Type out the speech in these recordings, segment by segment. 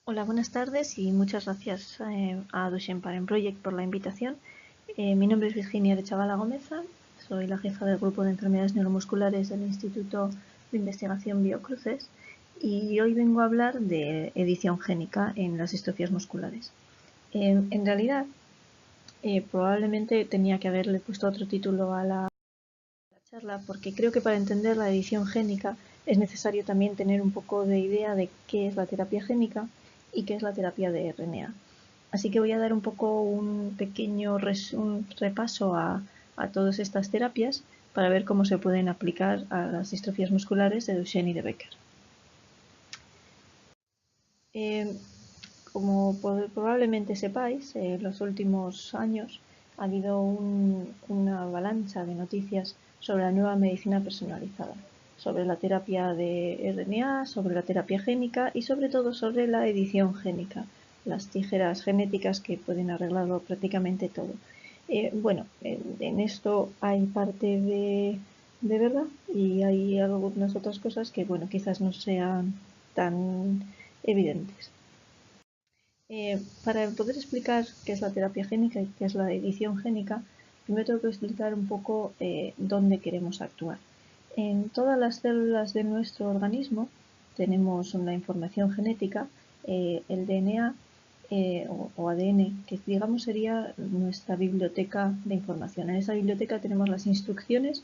Hola, buenas tardes y muchas gracias a Duchenne Parent Project por la invitación. Mi nombre es Virginia de Chavala Gómeza, soy la jefa del grupo de enfermedades neuromusculares del Instituto de Investigación Biocruces y hoy vengo a hablar de edición génica en las distrofias musculares. En realidad, probablemente tenía que haberle puesto otro título a la charla porque creo que para entender la edición génica es necesario también tener un poco de idea de qué es la terapia génica y qué es la terapia de RNA. Así que voy a dar un poco un pequeño un repaso a todas estas terapias para ver cómo se pueden aplicar a las distrofías musculares de Duchenne y de Becker. Eh, Como probablemente sepáis, en los últimos años ha habido una avalancha de noticias sobre la nueva medicina personalizada, sobre la terapia de RNA, sobre la terapia génica y sobre todo sobre la edición génica, las tijeras genéticas que pueden arreglarlo prácticamente todo. En esto hay parte de verdad y hay algunas otras cosas que, bueno, quizás no sean tan evidentes. Para poder explicar qué es la terapia génica y qué es la edición génica, primero tengo que explicar un poco dónde queremos actuar. En todas las células de nuestro organismo tenemos una información genética, el DNA o ADN, que digamos sería nuestra biblioteca de información. En esa biblioteca tenemos las instrucciones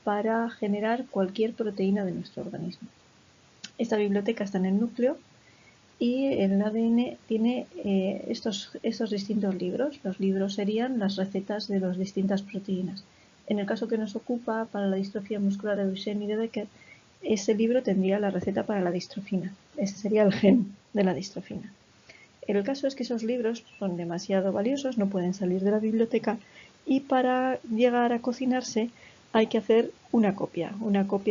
para generar cualquier proteína de nuestro organismo. Esta biblioteca está en el núcleo y el ADN tiene estos distintos libros. Los libros serían las recetas de las distintas proteínas. En el caso que nos ocupa para la distrofia muscular de Duchenne y de Becker, ese libro tendría la receta para la distrofina. Ese sería el gen de la distrofina. El caso es que esos libros son demasiado valiosos, no pueden salir de la biblioteca y para llegar a cocinarse hay que hacer una copia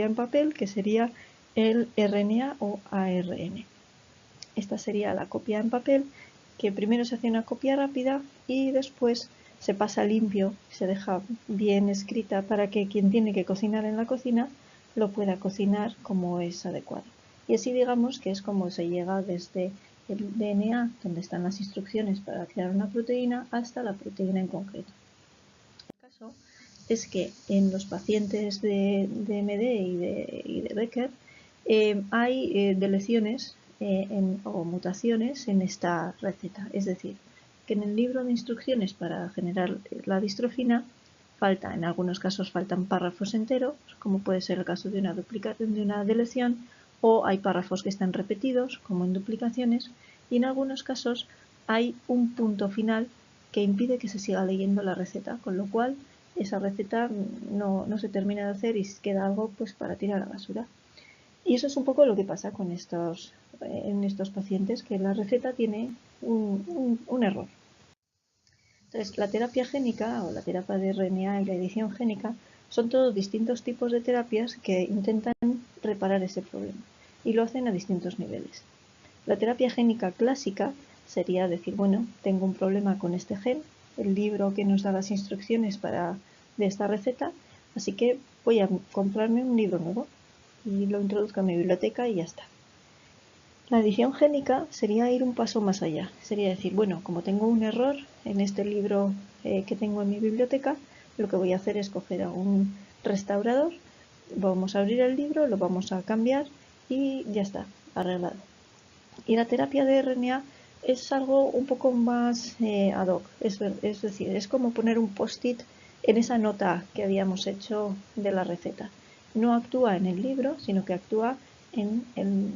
en papel que sería el RNA o ARN. Esta sería la copia en papel, que primero se hace una copia rápida y después se pasa limpio, se deja bien escrita para que quien tiene que cocinar en la cocina lo pueda cocinar como es adecuado. Y así digamos que es como se llega desde el DNA, donde están las instrucciones para crear una proteína, hasta la proteína en concreto. El caso es que en los pacientes de MD y de Becker hay deleciones o mutaciones en esta receta. Es decir, que en el libro de instrucciones para generar la distrofina en algunos casos faltan párrafos enteros, como puede ser el caso de una duplicación de una deleción, o hay párrafos que están repetidos, como en duplicaciones, y en algunos casos hay un punto final que impide que se siga leyendo la receta, con lo cual esa receta no se termina de hacer y queda algo pues para tirar a la basura. Y eso es un poco lo que pasa con en estos pacientes, que la receta tiene un error. Entonces, la terapia génica o la terapia de RNA y la edición génica son todos distintos tipos de terapias que intentan reparar ese problema y lo hacen a distintos niveles. La terapia génica clásica sería decir, bueno, tengo un problema con este gen, el libro que nos da las instrucciones de esta receta, así que voy a comprarme un libro nuevo y lo introduzco en mi biblioteca y ya está. La edición génica sería ir un paso más allá, sería decir, bueno, como tengo un error en este libro que tengo en mi biblioteca, lo que voy a hacer es coger a un restaurador, vamos a abrir el libro, lo vamos a cambiar y ya está, arreglado. Y la terapia de RNA es algo un poco más ad hoc, es decir, es como poner un post-it en esa nota que habíamos hecho de la receta. No actúa en el libro, sino que actúa en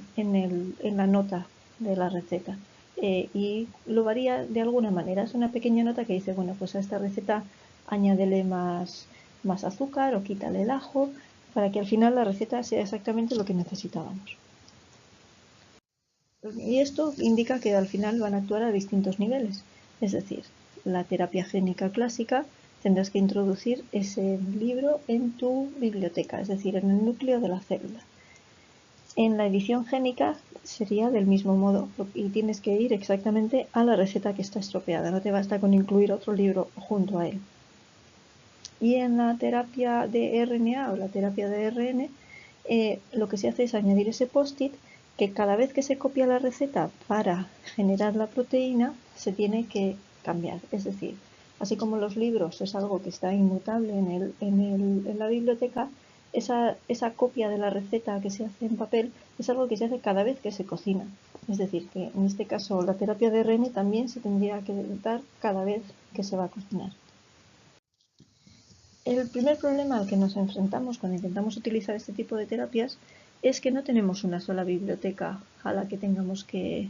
la nota de la receta. Y lo varía de alguna manera. Es una pequeña nota que dice, bueno, pues a esta receta añádele más azúcar o quítale el ajo, para que al final la receta sea exactamente lo que necesitábamos. Y esto indica que al final van a actuar a distintos niveles. Es decir, la terapia génica clásica tendrás que introducir ese libro en tu biblioteca, es decir, en el núcleo de la célula. En la edición génica sería del mismo modo y tienes que ir exactamente a la receta que está estropeada, no te basta con incluir otro libro junto a él. Y en la terapia de RNA o la terapia de ARN, lo que se hace es añadir ese post-it que cada vez que se copia la receta para generar la proteína, se tiene que cambiar. Es decir, así como los libros es algo que está inmutable en la biblioteca, esa copia de la receta que se hace en papel es algo que se hace cada vez que se cocina. Es decir, que en este caso la terapia de RN también se tendría que dar cada vez que se va a cocinar. El primer problema al que nos enfrentamos cuando intentamos utilizar este tipo de terapias es que no tenemos una sola biblioteca a la que tengamos que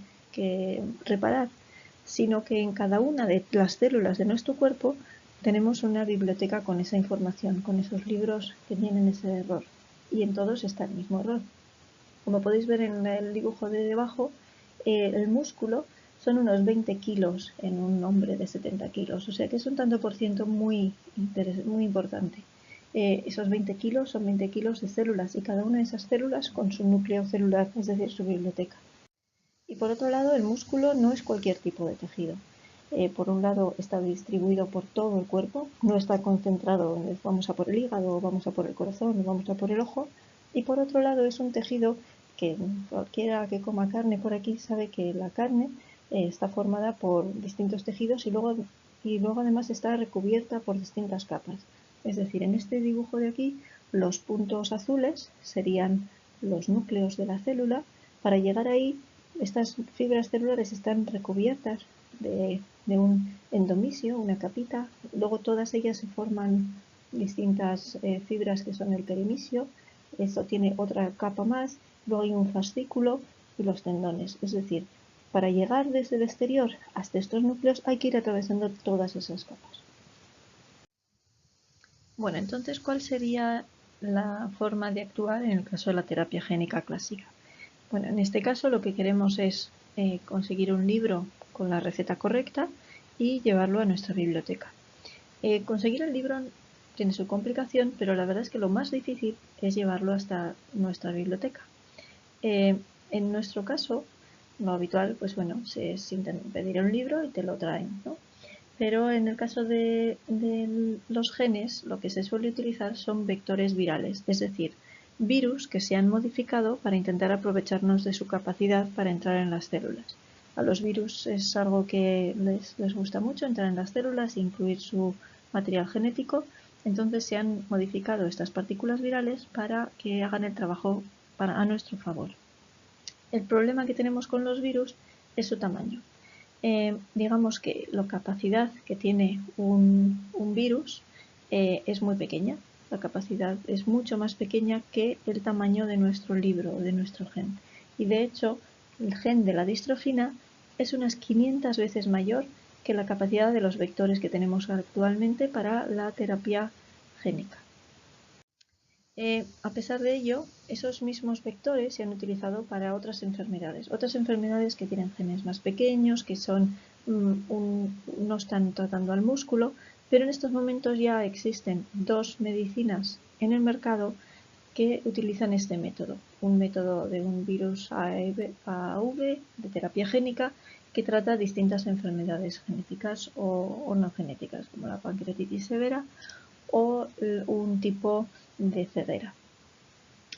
reparar, sino que en cada una de las células de nuestro cuerpo tenemos una biblioteca con esa información, con esos libros que tienen ese error, y en todos está el mismo error. Como podéis ver en el dibujo de debajo, el músculo son unos 20 kilos en un hombre de 70 kilos, o sea que es un tanto por ciento muy importante. Esos 20 kilos son 20 kilos de células, y cada una de esas células con su núcleo celular, es decir, su biblioteca. Y por otro lado, el músculo no es cualquier tipo de tejido. Por un lado está distribuido por todo el cuerpo, no está concentrado, vamos a por el hígado, vamos a por el corazón, vamos a por el ojo. Y por otro lado es un tejido que cualquiera que coma carne por aquí sabe que la carne está formada por distintos tejidos y luego además está recubierta por distintas capas. Es decir, en este dibujo de aquí, los puntos azules serían los núcleos de la célula. Para llegar ahí, estas fibras celulares están recubiertas de un endomisio, una capita. Luego todas ellas se forman distintas fibras que son el perimisio. Esto tiene otra capa más. Luego hay un fascículo y los tendones. Es decir, para llegar desde el exterior hasta estos núcleos hay que ir atravesando todas esas capas. Bueno, entonces, ¿cuál sería la forma de actuar en el caso de la terapia génica clásica? Bueno, en este caso lo que queremos es conseguir un libro con la receta correcta y llevarlo a nuestra biblioteca. Conseguir el libro tiene su complicación, pero la verdad es que lo más difícil es llevarlo hasta nuestra biblioteca. En nuestro caso, lo habitual, pues bueno, es pedir un libro y te lo traen, ¿no? Pero en el caso de los genes, lo que se suele utilizar son vectores virales, es decir, virus que se han modificado para intentar aprovecharnos de su capacidad para entrar en las células. A los virus es algo que les gusta mucho, entrar en las células e incluir su material genético. Entonces se han modificado estas partículas virales para que hagan el trabajo a nuestro favor. El problema que tenemos con los virus es su tamaño. Digamos que la capacidad que tiene un virus es muy pequeña. La capacidad es mucho más pequeña que el tamaño de nuestro libro, de nuestro gen. Y de hecho, el gen de la distrofina es unas 500 veces mayor que la capacidad de los vectores que tenemos actualmente para la terapia génica. A pesar de ello, esos mismos vectores se han utilizado para otras enfermedades que tienen genes más pequeños, que no están tratando al músculo, pero en estos momentos ya existen dos medicinas en el mercado que utilizan este método, un método de un virus AAV de terapia génica que trata distintas enfermedades genéticas o no genéticas, como la pancreatitis severa o un tipo de ceguera.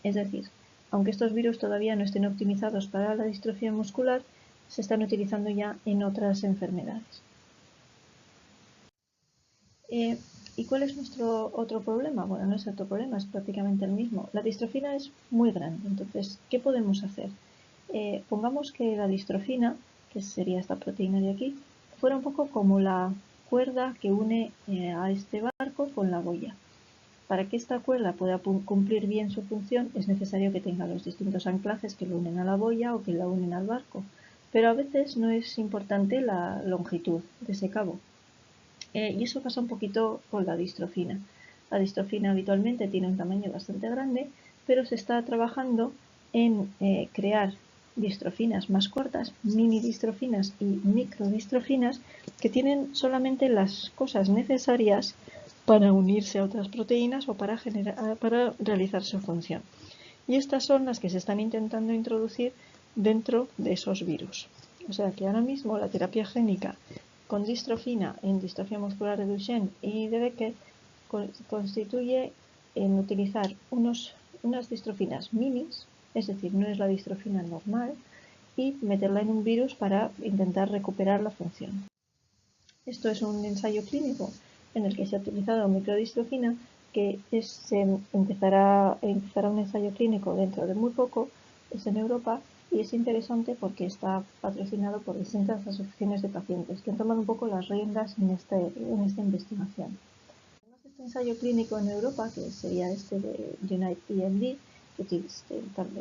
Es decir, aunque estos virus todavía no estén optimizados para la distrofia muscular, se están utilizando ya en otras enfermedades. ¿Y cuál es nuestro otro problema? Bueno, no es otro problema, es prácticamente el mismo. La distrofina es muy grande, entonces, ¿qué podemos hacer? Pongamos que la distrofina, que sería esta proteína de aquí, fuera un poco como la cuerda que une a este barco con la boya. Para que esta cuerda pueda cumplir bien su función es necesario que tenga los distintos anclajes que lo unen a la boya o que la unen al barco, pero a veces no es importante la longitud de ese cabo. Y eso pasa un poquito con la distrofina. La distrofina habitualmente tiene un tamaño bastante grande, pero se está trabajando en crear distrofinas más cortas, mini distrofinas y microdistrofinas, que tienen solamente las cosas necesarias para unirse a otras proteínas o para realizar su función. Y estas son las que se están intentando introducir dentro de esos virus. O sea que ahora mismo la terapia génica con distrofina en distrofia muscular de Duchenne y de Becker constituye en utilizar unas distrofinas minis es decir, no es la distrofina normal, y meterla en un virus para intentar recuperar la función. Esto es un ensayo clínico en el que se ha utilizado microdistrofina, que empezará un ensayo clínico dentro de muy poco, es en Europa, y es interesante porque está patrocinado por distintas asociaciones de pacientes que han tomado un poco las riendas en esta investigación. Además de este ensayo clínico en Europa, que sería este de UNITE-EMD, que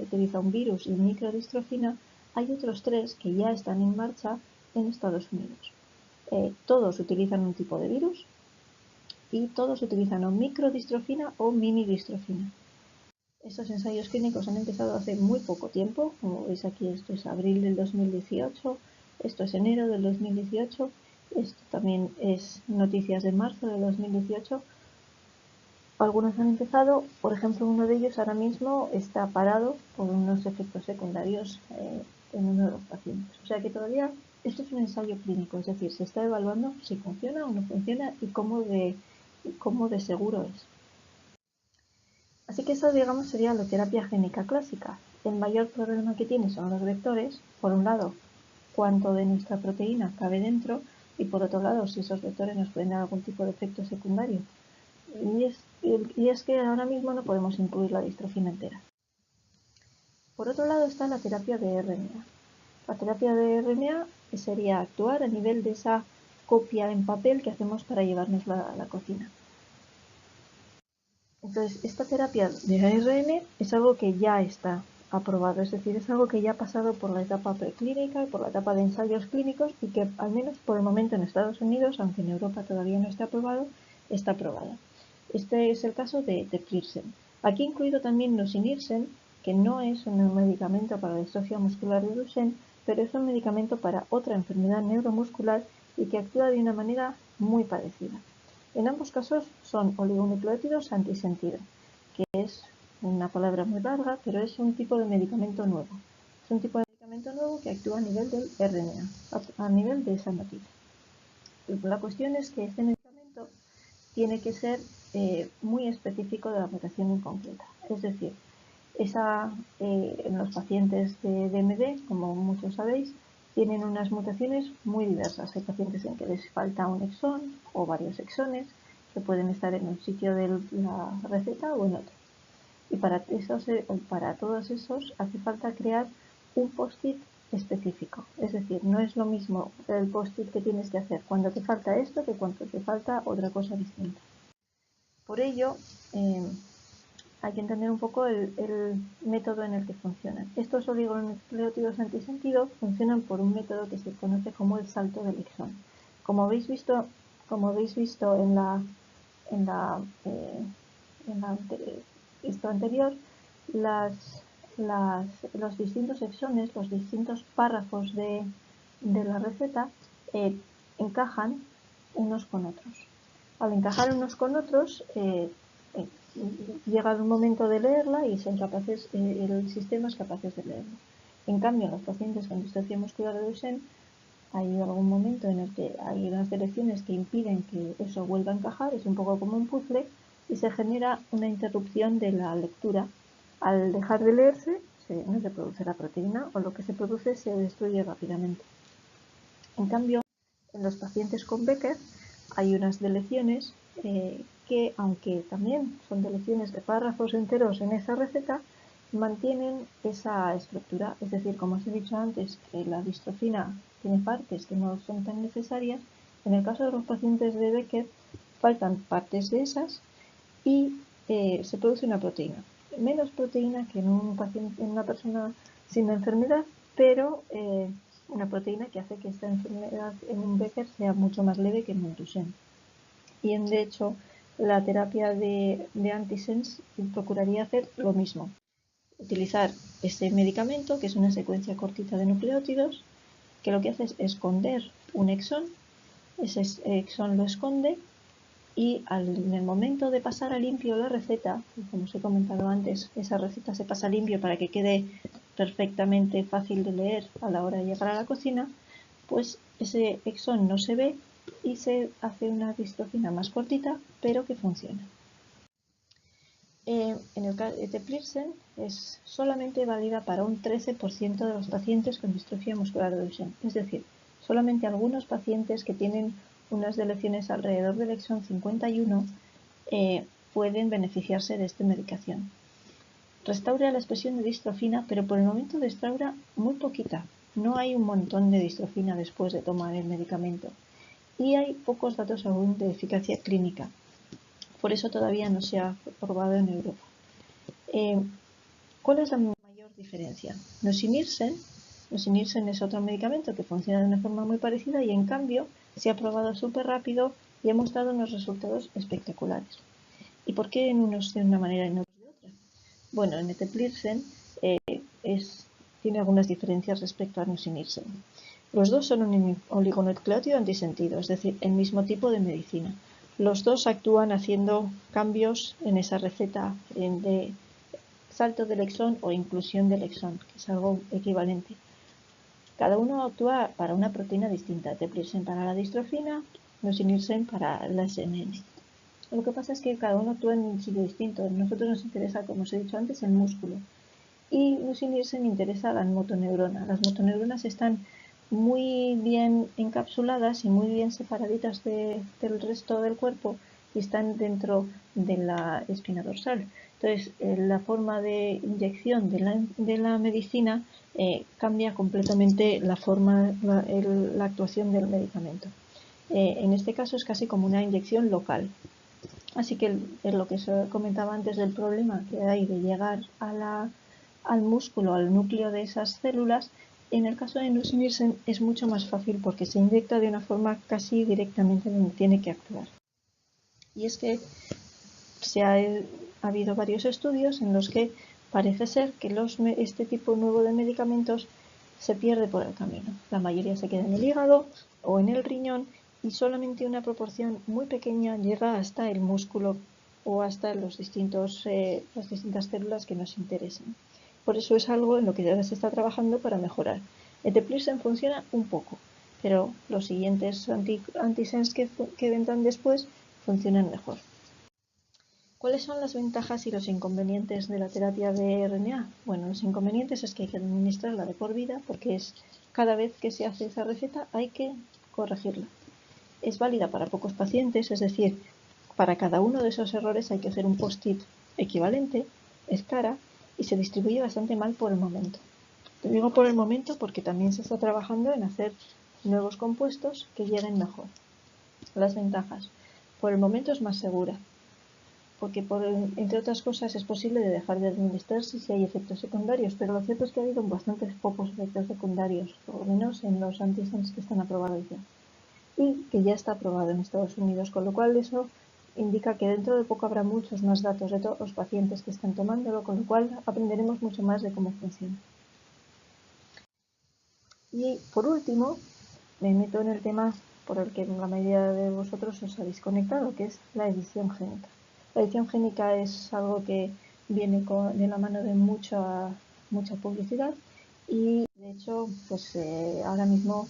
utiliza un virus y microdistrofina, hay otros 3 que ya están en marcha en Estados Unidos. Todos utilizan un tipo de virus y todos utilizan o microdistrofina o mini-distrofina. Estos ensayos clínicos han empezado hace muy poco tiempo, como veis aquí esto es abril del 2018, esto es enero del 2018, esto también es noticias de marzo del 2018. Algunos han empezado, por ejemplo uno de ellos ahora mismo está parado por unos efectos secundarios en uno de los pacientes. O sea que todavía esto es un ensayo clínico, es decir, se está evaluando si funciona o no funciona y cómo de seguro es. Así que eso, digamos, sería la terapia génica clásica. El mayor problema que tiene son los vectores. Por un lado, cuánto de nuestra proteína cabe dentro, y por otro lado, si esos vectores nos pueden dar algún tipo de efecto secundario. Y es que ahora mismo no podemos incluir la distrofina entera. Por otro lado está la terapia de RNA. La terapia de RNA sería actuar a nivel de esa copia en papel que hacemos para llevarnos a la cocina. Entonces, esta terapia de ARN es algo que ya está aprobado, es decir, es algo que ya ha pasado por la etapa preclínica y por la etapa de ensayos clínicos y que al menos por el momento en Estados Unidos, aunque en Europa todavía no está aprobado, está aprobada. Este es el caso de Plirsem. Aquí incluido también Nusinersen, que no es un medicamento para la distrofia muscular de Duchenne, pero es un medicamento para otra enfermedad neuromuscular y que actúa de una manera muy parecida. En ambos casos son oligonucleótidos antisentido, que es una palabra muy larga, pero es un tipo de medicamento nuevo. Es un tipo de medicamento nuevo que actúa a nivel del RNA, a nivel de esa noticia. La cuestión es que este medicamento tiene que ser muy específico de la mutación incompleta. Es decir, en los pacientes de DMD, como muchos sabéis, tienen unas mutaciones muy diversas. Hay pacientes en que les falta un exón o varios exones que pueden estar en un sitio de la receta o en otro. Y para todos esos hace falta crear un post-it específico. Es decir, no es lo mismo el post-it que tienes que hacer cuando te falta esto que cuando te falta otra cosa distinta. Por ello, hay que entender un poco el método en el que funcionan. Estos oligonucleótidos antisentido funcionan por un método que se conoce como el salto del exón. Como habéis visto esto anterior, los distintos exones, los distintos párrafos de la receta encajan unos con otros. Al encajar unos con otros, llega el momento de leerla y el sistema es capaz de leerla. En cambio, en los pacientes con distrofia muscular de Duchenne hay algún momento en el que hay unas selecciones que impiden que eso vuelva a encajar, es un poco como un puzzle, y se genera una interrupción de la lectura. Al dejar de leerse, no se produce la proteína, o lo que se produce se destruye rápidamente. En cambio, en los pacientes con Becker hay unas deleciones que, aunque también son deleciones de párrafos enteros en esa receta, mantienen esa estructura. Es decir, como os he dicho antes, que la distrofina tiene partes que no son tan necesarias. En el caso de los pacientes de Becker, faltan partes de esas y se produce una proteína. Menos proteína que en una persona sin la enfermedad, pero una proteína que hace que esta enfermedad en un Becker sea mucho más leve que en un Duchenne. Y de hecho, la terapia de antisense procuraría hacer lo mismo. Utilizar este medicamento, que es una secuencia cortita de nucleótidos, que lo que hace es esconder un exón, ese exón lo esconde y en el momento de pasar a limpio la receta, como os he comentado antes, esa receta se pasa a limpio para que quede perfectamente fácil de leer a la hora de llegar a la cocina, pues ese exón no se ve y se hace una distrofina más cortita, pero que funciona. En el caso de eteplirsen es solamente válida para un 13% de los pacientes con distrofia muscular de Duchenne. Es decir, solamente algunos pacientes que tienen unas deleciones alrededor del exón 51 pueden beneficiarse de esta medicación. Restaura la expresión de distrofina, pero por el momento restaura muy poquita. No hay un montón de distrofina después de tomar el medicamento. Y hay pocos datos aún de eficacia clínica. Por eso todavía no se ha probado en Europa. ¿Cuál es la mayor diferencia? Nusinersen es otro medicamento que funciona de una forma muy parecida y en cambio se ha probado súper rápido y ha mostrado unos resultados espectaculares. ¿Y por qué en unos de una manera y en otros de otra? Bueno, en eteplirsen tiene algunas diferencias respecto a nusinersen. Los dos son un oligonucleótido antisentido, es decir, el mismo tipo de medicina. Los dos actúan haciendo cambios en esa receta de salto del exón o inclusión del exón, que es algo equivalente. Cada uno actúa para una proteína distinta, eteplirsen para la distrofina, nusinersen para la SNN. Lo que pasa es que cada uno actúa en un sitio distinto. A nosotros nos interesa, como os he dicho antes, el músculo. Y nusinersen interesa a la motoneurona. Las motoneuronas están muy bien encapsuladas y muy bien separaditas del resto del cuerpo y están dentro de la espina dorsal. Entonces, la forma de inyección de la medicina cambia completamente la forma, la actuación del medicamento. En este caso es casi como una inyección local. Así que lo que se comentaba antes del problema que hay de llegar al músculo, al núcleo de esas células, en el caso de nusinersen es mucho más fácil porque se inyecta de una forma casi directamente donde tiene que actuar. Y es que ha habido varios estudios en los que parece ser que este tipo nuevo de medicamentos se pierde por el camino. La mayoría se queda en el hígado o en el riñón y solamente una proporción muy pequeña llega hasta el músculo o hasta las distintas células que nos interesen. Por eso es algo en lo que ya se está trabajando para mejorar. Eteplirsen funciona un poco, pero los siguientes antisens que vendrán después funcionan mejor. ¿Cuáles son las ventajas y los inconvenientes de la terapia de RNA? Bueno, los inconvenientes es que hay que administrarla de por vida porque cada vez que se hace esa receta hay que corregirla. Es válida para pocos pacientes, es decir, para cada uno de esos errores hay que hacer un post-it equivalente, es cara y se distribuye bastante mal por el momento. Te digo por el momento porque también se está trabajando en hacer nuevos compuestos que lleguen mejor. Las ventajas. Por el momento es más segura, porque entre otras cosas es posible de dejar de administrarse si hay efectos secundarios, pero lo cierto es que ha habido bastantes pocos efectos secundarios, por lo menos en los antisens que están aprobados ya, y que ya está aprobado en Estados Unidos, con lo cual eso indica que dentro de poco habrá muchos más datos de todos los pacientes que están tomándolo, con lo cual aprenderemos mucho más de cómo funciona. Y por último, me meto en el tema por el que la mayoría de vosotros os habéis conectado, que es la edición génica. La edición génica es algo que viene de la mano de mucha publicidad y de hecho pues ahora mismo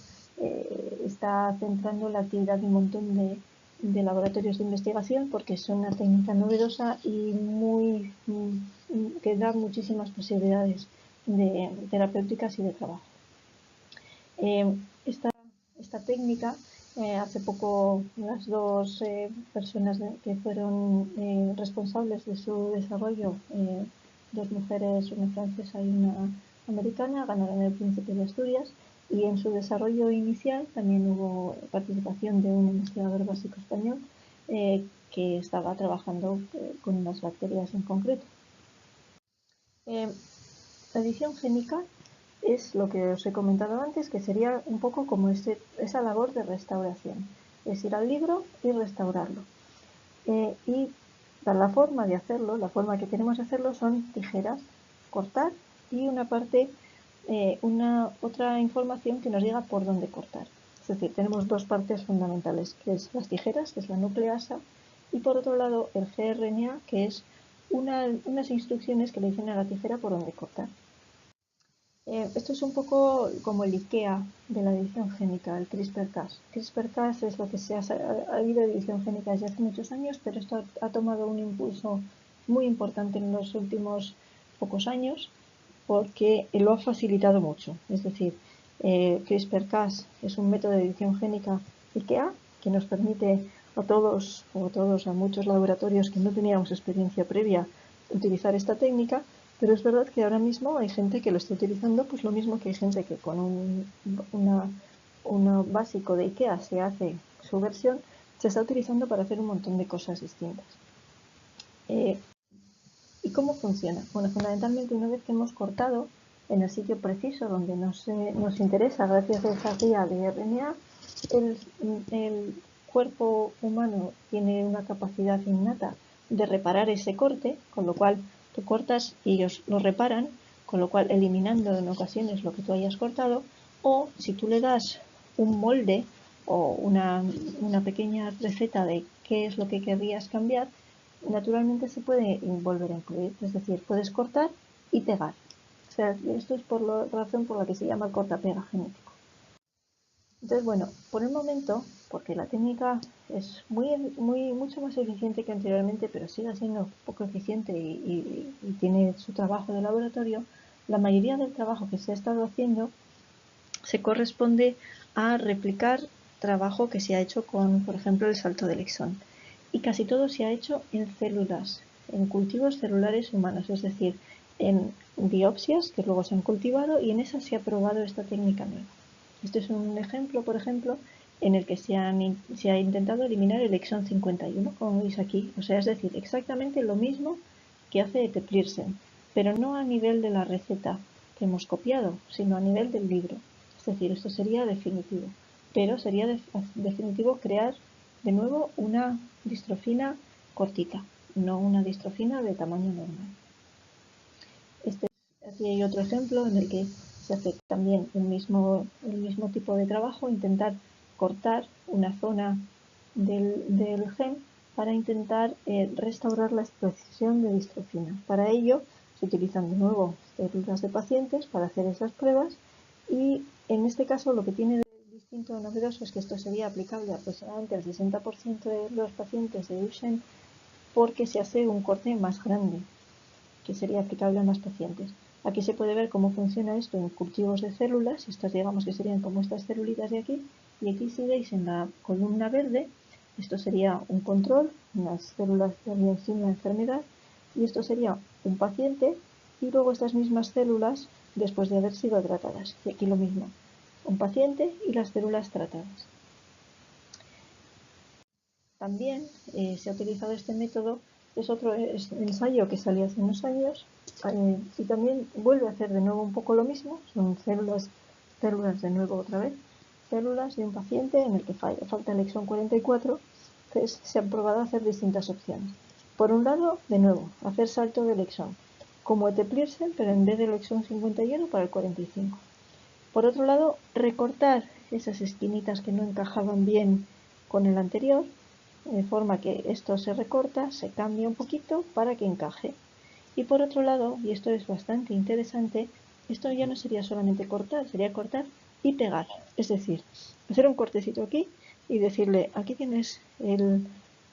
está centrando la actividad de un montón de laboratorios de investigación porque es una técnica novedosa y que da muchísimas posibilidades de terapéuticas y de trabajo. Esta técnica, hace poco las dos personas que fueron responsables de su desarrollo, dos mujeres, una francesa y una americana, ganaron el Príncipe de Asturias y en su desarrollo inicial también hubo participación de un investigador básico español que estaba trabajando con unas bacterias en concreto. La edición génica es lo que os he comentado antes, que sería un poco como esa labor de restauración. Es ir al libro y restaurarlo. Y la forma de hacerlo, la forma que queremos hacerlo son tijeras, cortar y otra información que nos diga por dónde cortar. Es decir, tenemos dos partes fundamentales, que es las tijeras, que es la nucleasa, y por otro lado el gRNA, que es unas instrucciones que le dicen a la tijera por dónde cortar. Esto es un poco como el IKEA de la edición génica, el CRISPR-Cas. CRISPR-Cas es lo que ha habido edición génica desde hace muchos años, pero esto ha tomado un impulso muy importante en los últimos pocos años porque lo ha facilitado mucho. Es decir, CRISPR-Cas es un método de edición génica IKEA que nos permite a muchos laboratorios que no teníamos experiencia previa utilizar esta técnica, pero es verdad que ahora mismo hay gente que lo está utilizando, pues lo mismo que hay gente que con un básico de IKEA se hace su versión, se está utilizando para hacer un montón de cosas distintas. ¿Y cómo funciona? Bueno, fundamentalmente una vez que hemos cortado en el sitio preciso donde nos interesa, gracias a esa guía de RNA, el cuerpo humano tiene una capacidad innata de reparar ese corte, con lo cual tú cortas y ellos lo reparan, con lo cual eliminando en ocasiones lo que tú hayas cortado, o si tú le das un molde o una pequeña receta de qué es lo que querrías cambiar, naturalmente se puede volver a incluir, es decir, puedes cortar y pegar. O sea, esto es por la razón por la que se llama corta-pega genético. Entonces, bueno, por el momento, porque la técnica es mucho más eficiente que anteriormente, pero sigue siendo poco eficiente y tiene su trabajo de laboratorio, la mayoría del trabajo que se ha estado haciendo se corresponde a replicar trabajo que se ha hecho con, por ejemplo, el salto del exón. Y casi todo se ha hecho en células, en cultivos celulares humanos, es decir, en biopsias que luego se han cultivado y en esas se ha probado esta técnica nueva. Este es un ejemplo, por ejemplo, en el que se ha intentado eliminar el exón 51, como veis aquí. O sea, es decir, exactamente lo mismo que hace Eteplirsen, pero no a nivel de la receta que hemos copiado, sino a nivel del libro. Es decir, esto sería definitivo, pero sería definitivo crear de nuevo una distrofina cortita, no una distrofina de tamaño normal. Aquí hay otro ejemplo en el que se hace también el mismo tipo de trabajo, intentar cortar una zona del gen para intentar restaurar la expresión de distrofina. Para ello se utilizan de nuevo células de pacientes para hacer esas pruebas y en este caso lo que tiene de distinto o novedoso es que esto sería aplicable aproximadamente al 60% de los pacientes de Duchenne porque se hace un corte más grande que sería aplicable a más pacientes. Aquí se puede ver cómo funciona esto en cultivos de células, estas digamos que serían como estas celulitas de aquí, y aquí si veis en la columna verde, esto sería un control, unas células también sin la enfermedad, y esto sería un paciente, y luego estas mismas células después de haber sido tratadas. Y aquí lo mismo, un paciente y las células tratadas. También se ha utilizado este método, es otro ensayo que salió hace unos años, y también vuelve a hacer de nuevo un poco lo mismo, son células de nuevo otra vez, células de un paciente en el que falta el exón 44, entonces se han probado a hacer distintas opciones. Por un lado, de nuevo, hacer salto del exón, como Eteplirsen, pero en vez del exón 51 para el 45. Por otro lado, recortar esas esquinitas que no encajaban bien con el anterior, de forma que esto se recorta, se cambia un poquito para que encaje. Y por otro lado, y esto es bastante interesante, esto ya no sería solamente cortar, sería cortar y pegar. Es decir, hacer un cortecito aquí y decirle, aquí tienes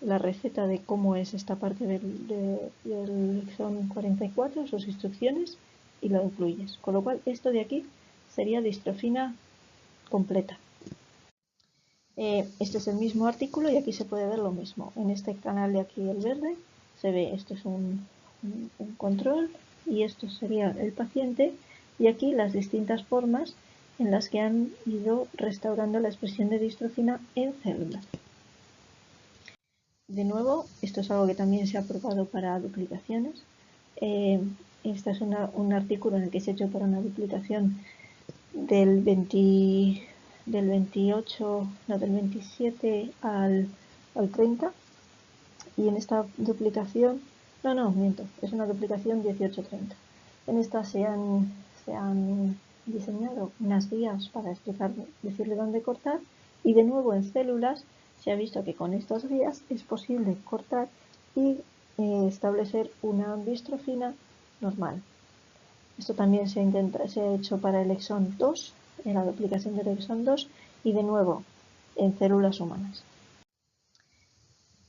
la receta de cómo es esta parte del exón 44, sus instrucciones, y lo incluyes. Con lo cual, esto de aquí sería distrofina completa. Este es el mismo artículo y aquí se puede ver lo mismo. En este canal de aquí, el verde, se ve, esto es un control y esto sería el paciente, y aquí las distintas formas en las que han ido restaurando la expresión de distrofina en células. De nuevo, esto es algo que también se ha probado para duplicaciones. Este es un artículo en el que se ha hecho para una duplicación del 27 al 30, y en esta duplicación, es una duplicación 18-30. En esta se han diseñado unas guías para decirle dónde cortar, y de nuevo en células se ha visto que con estas guías es posible cortar y establecer una distrofina normal. Esto también se ha hecho para el exón 2, en la duplicación del exón 2, y de nuevo en células humanas.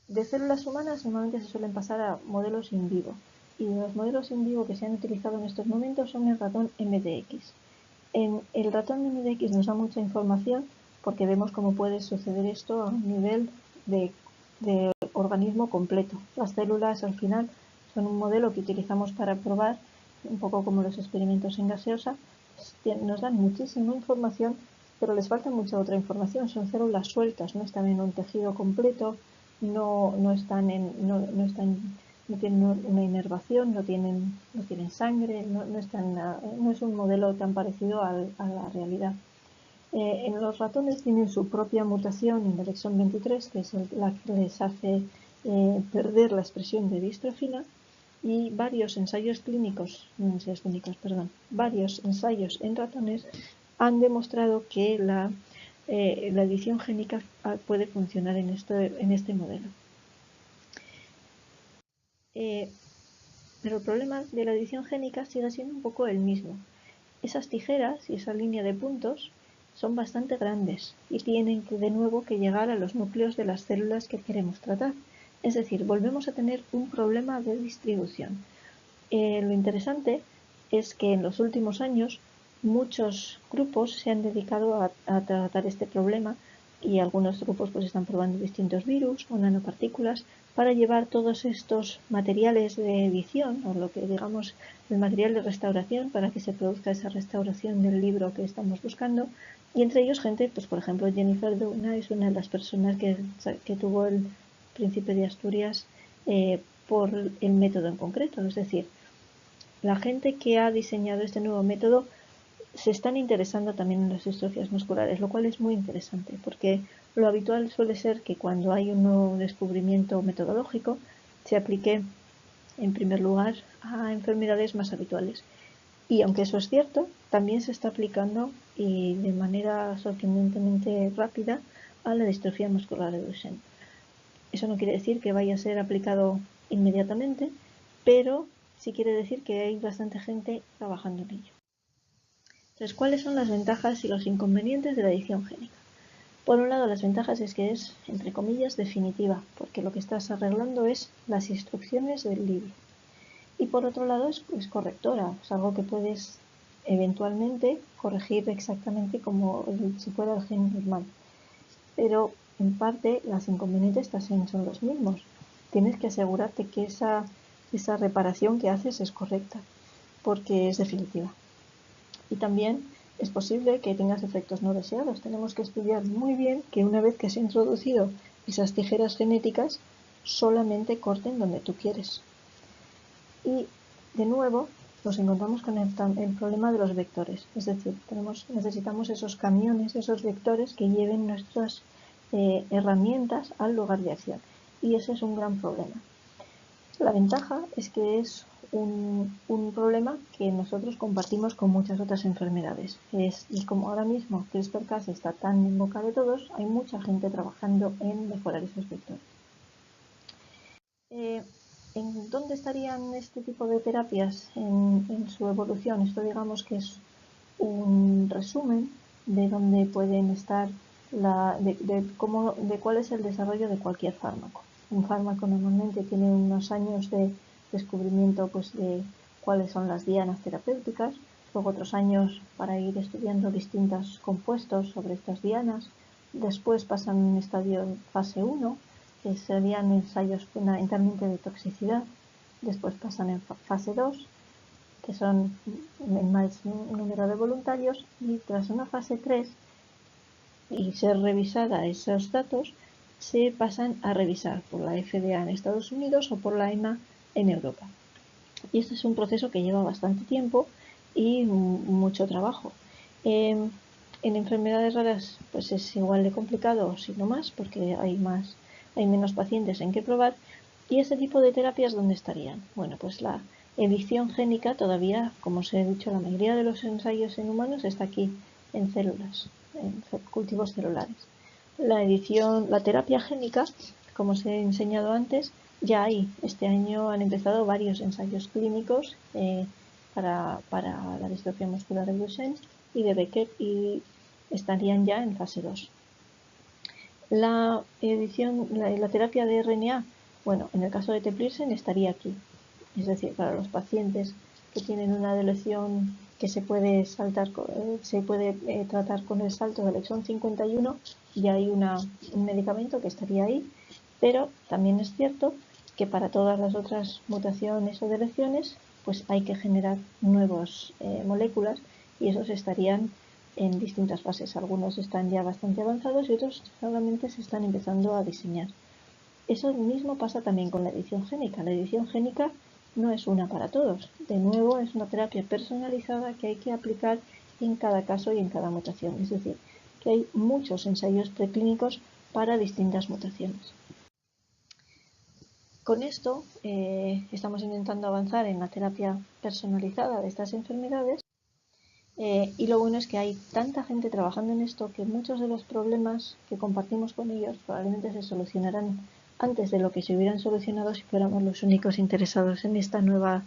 De células humanas normalmente se suelen pasar a modelos in vivo, y los modelos in vivo que se han utilizado en estos momentos son el ratón MDX. En el ratón MDX nos da mucha información porque vemos cómo puede suceder esto a un nivel de organismo completo. Las células al final son un modelo que utilizamos para probar, un poco como los experimentos en gaseosa, nos dan muchísima información, pero les falta mucha otra información. Son células sueltas, no están en un tejido completo, no tienen una inervación, no tienen sangre, no es un modelo tan parecido a la realidad. En los ratones tienen su propia mutación en el exón 23, que es la que les hace perder la expresión de distrofina, y varios ensayos en ratones han demostrado que la edición génica puede funcionar en este modelo. Pero el problema de la edición génica sigue siendo un poco el mismo. Esas tijeras y esa línea de puntos son bastante grandes y tienen de nuevo que llegar a los núcleos de las células que queremos tratar. Es decir, volvemos a tener un problema de distribución. Lo interesante es que en los últimos años muchos grupos se han dedicado a tratar este problema, y algunos grupos pues están probando distintos virus o nanopartículas para llevar todos estos materiales de edición, o lo que digamos el material de restauración, para que se produzca esa restauración del libro que estamos buscando. Y entre ellos gente, pues por ejemplo Jennifer Doudna es una de las personas que tuvo el Príncipe de Asturias por el método en concreto. Es decir, la gente que ha diseñado este nuevo método se están interesando también en las distrofías musculares, lo cual es muy interesante, porque lo habitual suele ser que cuando hay un nuevo descubrimiento metodológico se aplique en primer lugar a enfermedades más habituales. Y aunque eso es cierto, también se está aplicando, y de manera sorprendentemente rápida, a la distrofia muscular de Duchenne. Eso no quiere decir que vaya a ser aplicado inmediatamente, pero sí quiere decir que hay bastante gente trabajando en ello. Entonces, ¿cuáles son las ventajas y los inconvenientes de la edición génica? Por un lado, las ventajas es que es, entre comillas, definitiva, porque lo que estás arreglando es las instrucciones del libro. Y por otro lado, es correctora, es algo que puedes eventualmente corregir exactamente como si fuera el gen normal. Pero, en parte, los inconvenientes también son los mismos. Tienes que asegurarte que esa reparación que haces es correcta, porque es definitiva. Y también es posible que tengas efectos no deseados. Tenemos que estudiar muy bien que una vez que se han introducido esas tijeras genéticas, solamente corten donde tú quieres. Y, de nuevo, nos encontramos con el problema de los vectores. Es decir, necesitamos esos camiones, esos vectores que lleven nuestras herramientas al lugar de acción. Y ese es un gran problema. La ventaja es que es un problema que nosotros compartimos con muchas otras enfermedades. Y como ahora mismo CRISPR-Cas está tan en boca de todos, hay mucha gente trabajando en mejorar esos vectores. ¿En dónde estarían este tipo de terapias en su evolución? Esto digamos que es un resumen de dónde pueden estar, de cuál es el desarrollo de cualquier fármaco. Un fármaco normalmente tiene unos años de descubrimiento pues, de cuáles son las dianas terapéuticas, luego otros años para ir estudiando distintos compuestos sobre estas dianas, después pasan a un estadio fase 1, que serían ensayos fundamentalmente de toxicidad, después pasan en fase 2, que son el más número de voluntarios, y tras una fase 3 y ser revisada esos datos, se pasan a revisar por la FDA en Estados Unidos o por la EMA en Europa. Y este es un proceso que lleva bastante tiempo y mucho trabajo. En enfermedades raras pues es igual de complicado, si no más, porque hay menos pacientes en que probar. ¿Y ese tipo de terapias dónde estarían? Bueno, pues la edición génica todavía, como os he dicho, la mayoría de los ensayos en humanos está aquí en células, en cultivos celulares. La terapia génica, como os he enseñado antes, ya hay. Este año han empezado varios ensayos clínicos para la distrofia muscular de Duchenne y de Becker, y estarían ya en fase 2. La terapia de RNA, bueno, en el caso de Teplirsen estaría aquí. Es decir, para los pacientes que tienen una deleción que se puede tratar con el salto del exón 51, y hay un medicamento que estaría ahí, pero también es cierto que para todas las otras mutaciones o deleciones, pues hay que generar nuevas moléculas, y esos estarían en distintas fases. Algunos están ya bastante avanzados y otros solamente se están empezando a diseñar. Eso mismo pasa también con la edición génica. La edición génica no es una para todos. De nuevo, es una terapia personalizada que hay que aplicar en cada caso y en cada mutación. Es decir, que hay muchos ensayos preclínicos para distintas mutaciones. Con esto estamos intentando avanzar en la terapia personalizada de estas enfermedades, y lo bueno es que hay tanta gente trabajando en esto que muchos de los problemas que compartimos con ellos probablemente se solucionarán antes de lo que se hubieran solucionado si fuéramos los únicos interesados en esta nueva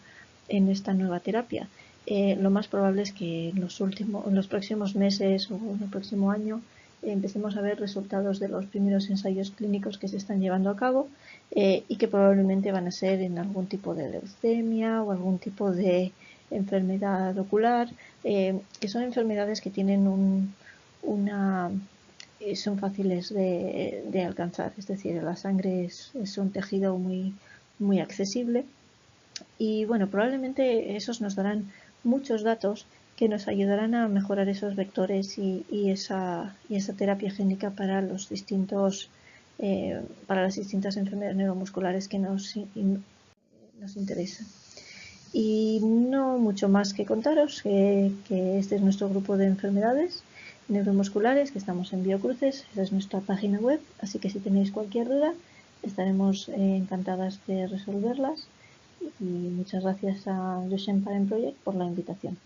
terapia. Lo más probable es que en los próximos meses o en el próximo año empecemos a ver resultados de los primeros ensayos clínicos que se están llevando a cabo, y que probablemente van a ser en algún tipo de leucemia o algún tipo de enfermedad ocular, que son enfermedades que tienen son fáciles de alcanzar. Es decir, la sangre es un tejido muy accesible, y bueno, probablemente esos nos darán muchos datos que nos ayudarán a mejorar esos vectores y esa terapia génica para para las distintas enfermedades neuromusculares que nos interesan. Y no mucho más que contaros, que este es nuestro grupo de enfermedades neuromusculares, que estamos en Biocruces. Esa es nuestra página web, así que si tenéis cualquier duda estaremos encantadas de resolverlas, y muchas gracias a Le Champagne Project por la invitación.